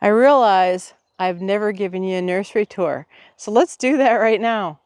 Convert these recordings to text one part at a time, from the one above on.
I realize I've never given you a nursery tour, so let's do that right now.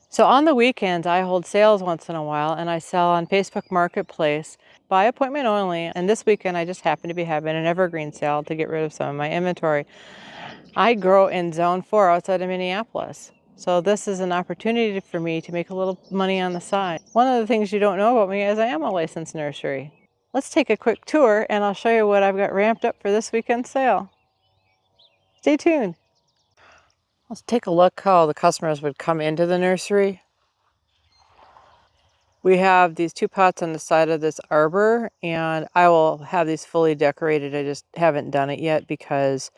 So on the weekends, I hold sales once in a while, and I sell on Facebook Marketplace by appointment only. And this weekend, I just happen to be having an evergreen sale to get rid of some of my inventory. I grow in Zone 4 outside of Minneapolis. So this is an opportunity for me to make a little money on the side. One of the things you don't know about me is I am a licensed nursery. Let's take a quick tour and I'll show you what I've got ramped up for this weekend's sale. Stay tuned. Let's take a look how the customers would come into the nursery. We have these 2 pots on the side of this arbor, and I will have these fully decorated. I just haven't done it yet because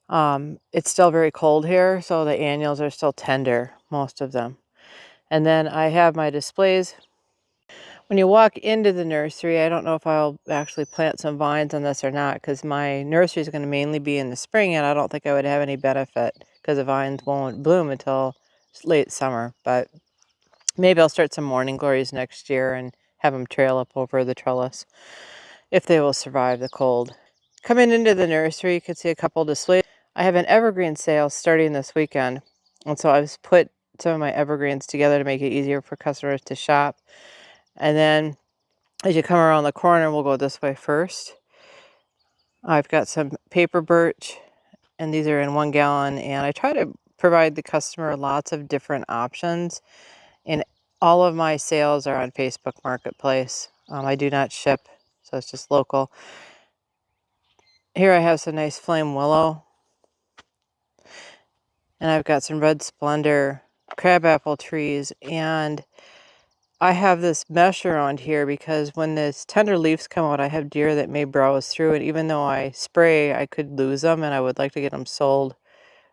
it's still very cold here, so the annuals are still tender, most of them. And then I have my displays. When you walk into the nursery, I don't know if I'll actually plant some vines on this or not, because my nursery is going to mainly be in the spring, and I don't think I would have any benefit because the vines won't bloom until late summer. But maybe I'll start some morning glories next year and have them trail up over the trellis if they will survive the cold. Coming into the nursery, you can see a couple displays. I have an evergreen sale starting this weekend, and so I've put some of my evergreens together to make it easier for customers to shop. And then as you come around the corner, we'll go this way first. I've got some paper birch, and these are in 1 gallon, and I try to provide the customer lots of different options. And all of my sales are on Facebook Marketplace. I do not ship, so it's just local. Here I have some nice flame willow. And I've got some red splendor crabapple trees. And I have this mesh around here because when this tender leaves come out, I have deer that may browse through. And even though I spray, I could lose them. And I would like to get them sold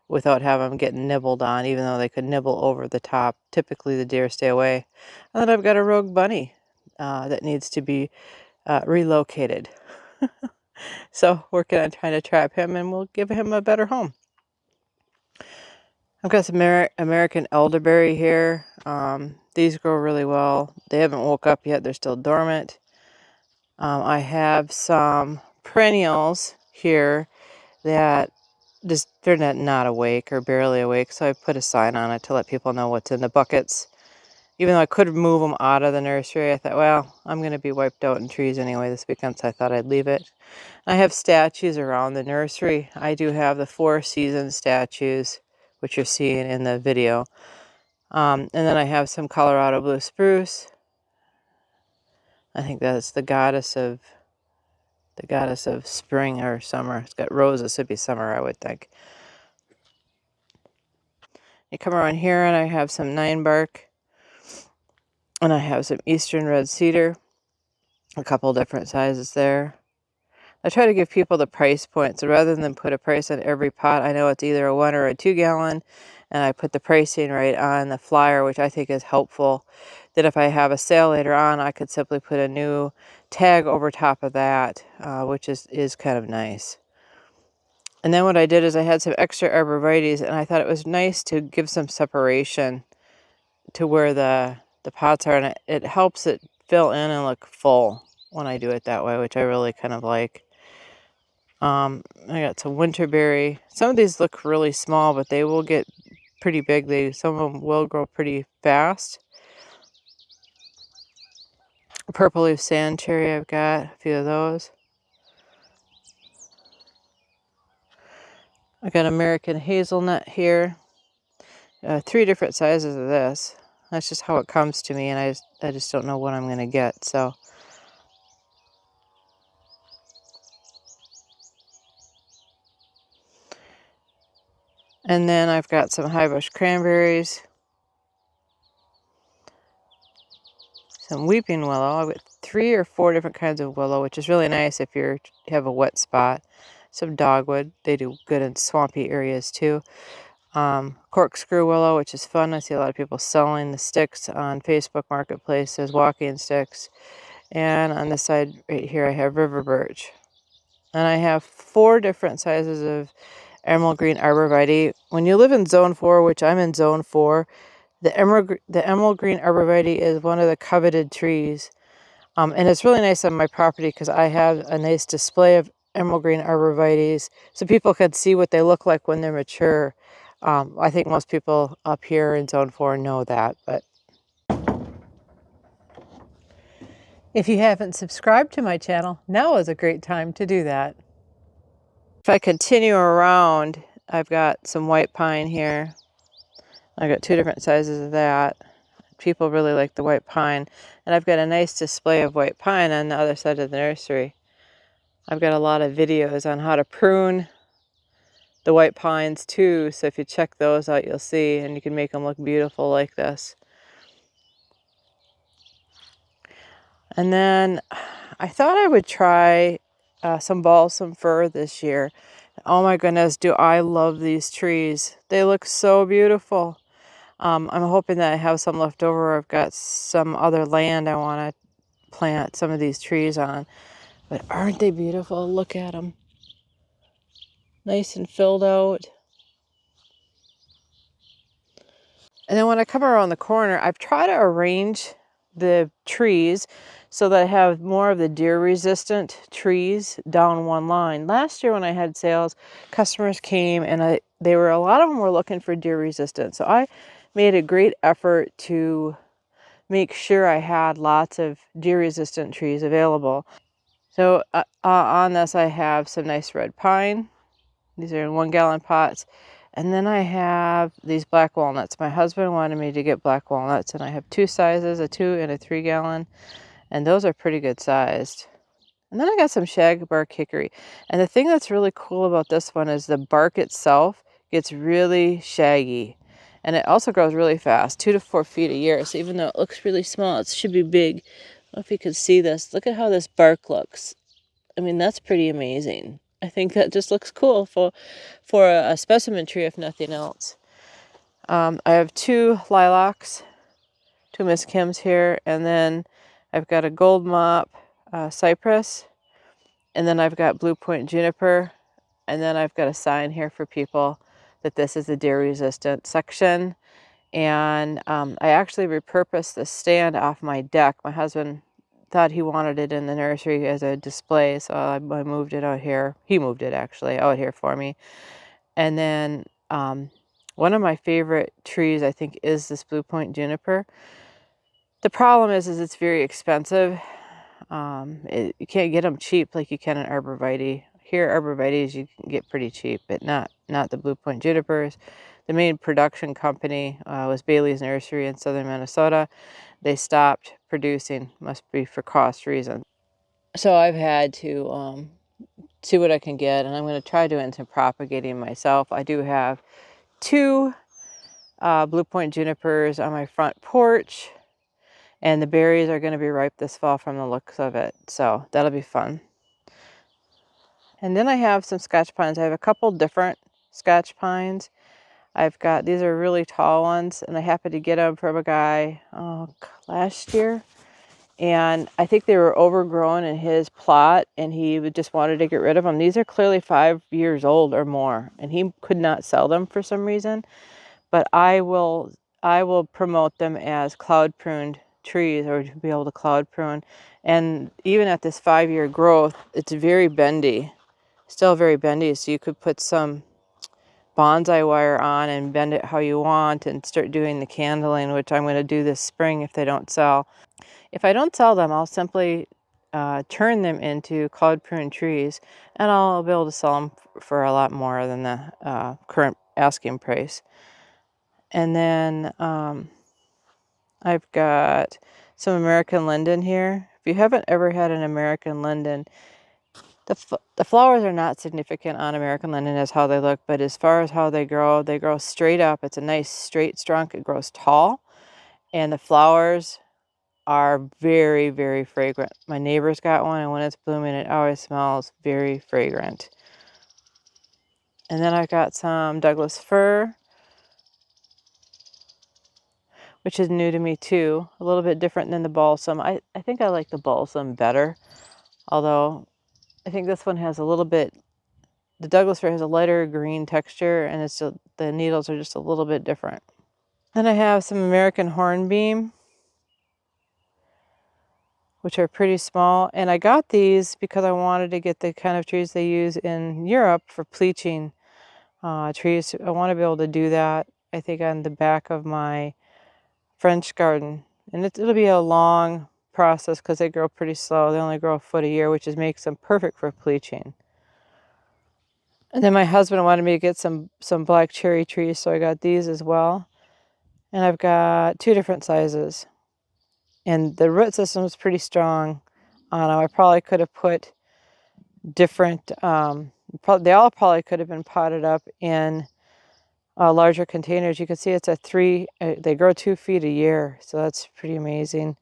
without having them get nibbled on, even though they could nibble over the top. Typically, the deer stay away. And then I've got a rogue bunny that needs to be relocated. So working on trying to trap him, and we'll give him a better home. I've got some American elderberry here. These grow really well. They haven't woke up yet. They're still dormant. I have some perennials here that just they're not awake or barely awake, so I put a sign on it to let people know what's in the buckets. Even though I could move them out of the nursery, I thought, well, I'm going to be wiped out in trees anyway this weekend, so I thought I'd leave it. I have statues around the nursery. I do have the 4 season statues, which you're seeing in the video. And then I have some Colorado blue spruce. I think that's the goddess of spring or summer. It's got roses. It'd be summer, I would think. You come around here and I have some 9 bark. And I have some eastern red cedar. A couple different sizes there. I try to give people the price point. So rather than put a price on every pot, I know it's either a 1 or a 2 gallon. And I put the pricing right on the flyer, which I think is helpful. That if I have a sale later on, I could simply put a new tag over top of that, which is kind of nice. And then what I did is I had some extra arborvitaes, and I thought it was nice to give some separation to where the pots are, and it helps it fill in and look full when I do it that way, which I really kind of like. I got some winterberry. Some of these look really small, but they will get pretty big. Some of them will grow pretty fast. Purple leaf sand cherry, I've got a few of those. I got American hazelnut here. 3 different sizes of this. That's just how it comes to me, and I just don't know what I'm going to get. So, and then I've got some high bush cranberries, some weeping willow. I've got 3 or 4 different kinds of willow, which is really nice if you have a wet spot. Some dogwood. They do good in swampy areas too. Corkscrew willow, which is fun. I see a lot of people selling the sticks on Facebook Marketplace as walking sticks. And on this side right here, I have river birch. And I have 4 different sizes of emerald green arborvitae. When you live in Zone 4, which I'm in Zone 4, the emerald green arborvitae is one of the coveted trees. And it's really nice on my property because I have a nice display of emerald green arborvitaes so people could see what they look like when they're mature. I think most people up here in Zone 4 know that, but if you haven't subscribed to my channel, now is a great time to do that. If I continue around, I've got some white pine here. I've got two different sizes of that. People really like the white pine. And I've got a nice display of white pine on the other side of the nursery. I've got a lot of videos on how to prune the white pines too. So if you check those out, you'll see, and you can make them look beautiful like this. And then I thought I would try some balsam fir this year. Oh my goodness, do I love these trees. They look so beautiful. I'm hoping that I have some left over. I've got some other land I want to plant some of these trees on. But aren't they beautiful? Look at them. Nice and filled out. And then when I come around the corner, I've tried to arrange the trees so that I have more of the deer resistant trees down one line. Last year when I had sales, customers came and a lot of them were looking for deer resistant. So I made a great effort to make sure I had lots of deer resistant trees available. So on this I have some nice red pine. These are in 1 gallon pots. And then I have these black walnuts. My husband wanted me to get black walnuts, and I have two sizes, a 2 and a 3 gallon, and those are pretty good sized. And then I got some shagbark hickory. And the thing that's really cool about this one is the bark itself gets really shaggy. And it also grows really fast, 2 to 4 feet a year. So even though it looks really small, it should be big. I don't know if you can see this. Look at how this bark looks. I mean, that's pretty amazing. I think that just looks cool for a specimen tree, if nothing else. I have 2 lilacs, 2 Miss Kims here, and then I've got a gold mop cypress, and then I've got blue point juniper, and then I've got a sign here for people that this is the deer resistant section. And I actually repurposed the stand off my deck. My husband thought he wanted it in the nursery as a display, so I moved it out here. He moved it actually out here for me. And then one of my favorite trees, I think, is this blue point juniper. The problem is it's very expensive. You can't get them cheap like you can an arborvitae. Here, arborvitaes you can get pretty cheap, but not the blue point junipers. The main production company was Bailey's Nursery in southern Minnesota. They stopped producing, must be for cost reasons. So I've had to see what I can get, and I'm going to try doing some propagating myself. I do have 2 blue point junipers on my front porch, and the berries are going to be ripe this fall from the looks of it, so that'll be fun. And then I have some Scotch pines. I have a couple different Scotch pines. These are really tall ones, and I happened to get them from a guy last year. And I think they were overgrown in his plot, and he just wanted to get rid of them. These are clearly 5 years old or more, and he could not sell them for some reason. But I will promote them as cloud pruned trees, or to be able to cloud prune. And even at this 5-year growth, it's very bendy, still very bendy. So you could put some bonsai wire on and bend it how you want and start doing the candling, which I'm going to do this spring if they don't sell. If I don't sell them, I'll simply turn them into cloud prune trees, and I'll be able to sell them for a lot more than the current asking price. And then I've got some American linden here. If you haven't ever had an American linden, the flowers are not significant on American linden as how they look, but as far as how they grow straight up. It's a nice straight trunk. It grows tall, and the flowers are very, very fragrant. My neighbor's got one, and when it's blooming, it always smells very fragrant. And then I've got some Douglas fir, which is new to me too. A little bit different than the balsam. I think I like the balsam better, although I think this one has a little bit, the Douglas fir has a lighter green texture, and the needles are just a little bit different. Then I have some American hornbeam. which are pretty small. And I got these because I wanted to get the kind of trees they use in Europe for pleaching trees. I want to be able to do that, I think, on the back of my French garden. And it'll be a long process because they grow pretty slow. They only grow a foot a year, which makes them perfect for pleaching. And then my husband wanted me to get some black cherry trees, so I got these as well. And I've got 2 different sizes. And the root system is pretty strong on them. I probably could have put different, they all probably could have been potted up in larger containers. You can see it's they grow 2 feet a year, so that's pretty amazing.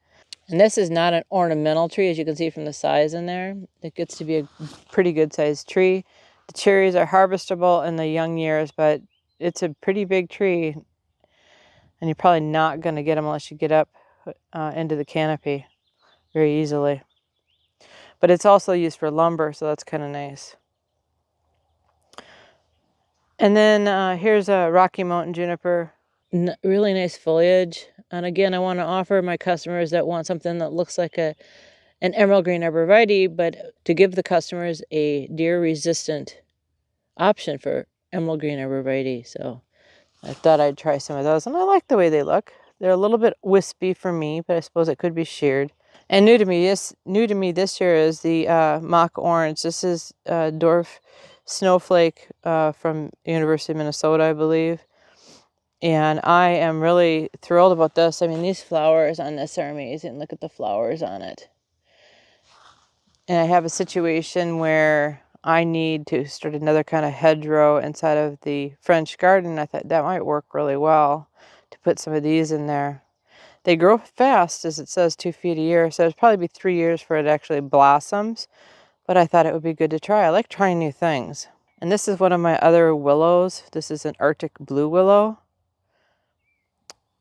And this is not an ornamental tree, as you can see from the size in there. It gets to be a pretty good sized tree. The cherries are harvestable in the young years, but it's a pretty big tree, and you're probably not going to get them unless you get up into the canopy very easily. But it's also used for lumber, so that's kind of nice. And then here's a Rocky Mountain juniper. Really nice foliage. And again, I want to offer my customers that want something that looks like an emerald green arborvitae, but to give the customers a deer-resistant option for emerald green arborvitae. So I thought I'd try some of those, and I like the way they look. They're a little bit wispy for me, but I suppose it could be sheared. And new to me this year is the mock orange. This is dwarf snowflake from University of Minnesota, I believe. And I am really thrilled about this. I mean, these flowers on this are amazing. Look at the flowers on it. And I have a situation where I need to start another kind of hedgerow inside of the French garden. I thought that might work really well to put some of these in there. They grow fast, as it says, 2 feet a year, so it'll probably be 3 years before it actually blossoms. But I thought it would be good to try. I like trying new things. And this is one of my other willows. This is an Arctic blue willow.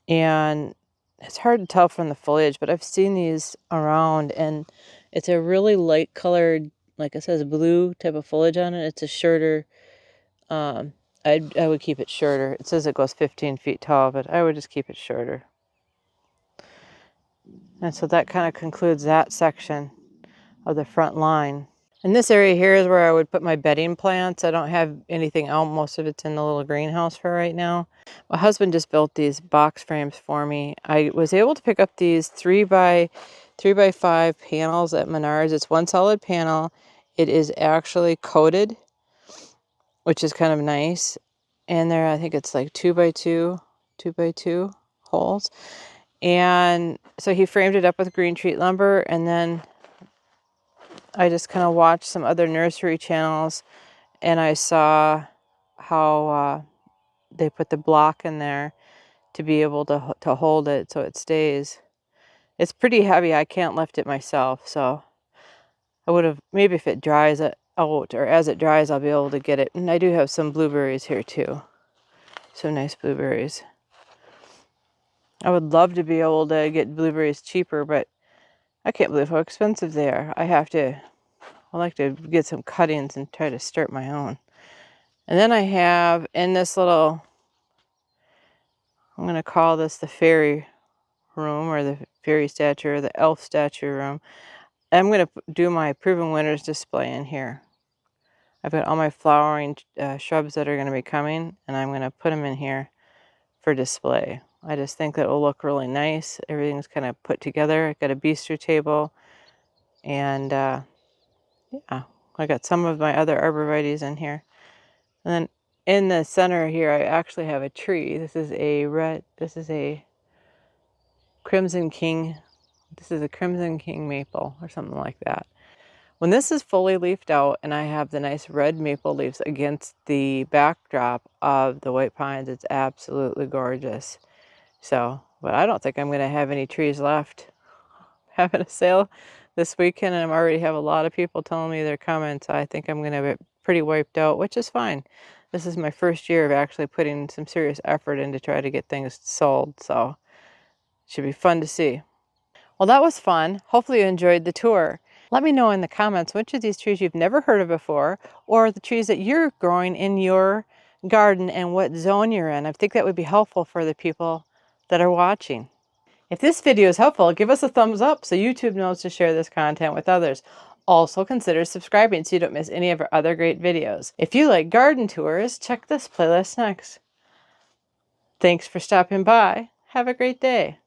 And it's hard to tell from the foliage, but I've seen these around, and it's a really light colored, like it says, blue type of foliage on it. It's a shorter, I would keep it shorter. It says it goes 15 feet tall, but I would just keep it shorter. And so that kind of concludes that section of the front line. And this area here is where I would put my bedding plants. I don't have anything out. Most of it's in the little greenhouse for right now. My husband just built these box frames for me. I was able to pick up these 3x5 panels at Menards. It's one solid panel. It is actually coated, which is kind of nice. And there, I think it's like 2x2 holes. And so he framed it up with green treat lumber, and then I just kind of watched some other nursery channels, and I saw how they put the block in there to be able to hold it so it stays. It's pretty heavy. I can't lift it myself, so I would have, maybe if it dries it out, or as it dries, I'll be able to get it. And I do have some blueberries here too. Some nice blueberries. I would love to be able to get blueberries cheaper, but I can't believe how expensive they are. I like to get some cuttings and try to start my own. And then I have in this little, I'm going to call this the fairy room, or the fairy statue, or the elf statue room. I'm going to do my Proven Winners display in here. I've got all my flowering shrubs that are going to be coming, and I'm going to put them in here for display. I just think that it will look really nice. Everything's kind of put together. I've got a bistro table, and yeah, I got some of my other arborvitaes in here. And then in the center here, I actually have a tree. This is a Crimson King. This is a Crimson King maple, or something like that. When this is fully leafed out and I have the nice red maple leaves against the backdrop of the white pines, it's absolutely gorgeous. So, but I don't think I'm going to have any trees left. Having a sale this weekend, and I already have a lot of people telling me they're coming, so I think I'm going to be pretty wiped out, which is fine. This is my first year of actually putting some serious effort in to try to get things sold, so it should be fun to see. Well, that was fun. Hopefully you enjoyed the tour. Let me know in the comments which of these trees you've never heard of before, or the trees that you're growing in your garden and what zone you're in. I think that would be helpful for the people that are watching. If this video is helpful, give us a thumbs up so YouTube knows to share this content with others. Also, consider subscribing so you don't miss any of our other great videos. If you like garden tours, check this playlist next. Thanks for stopping by. Have a great day.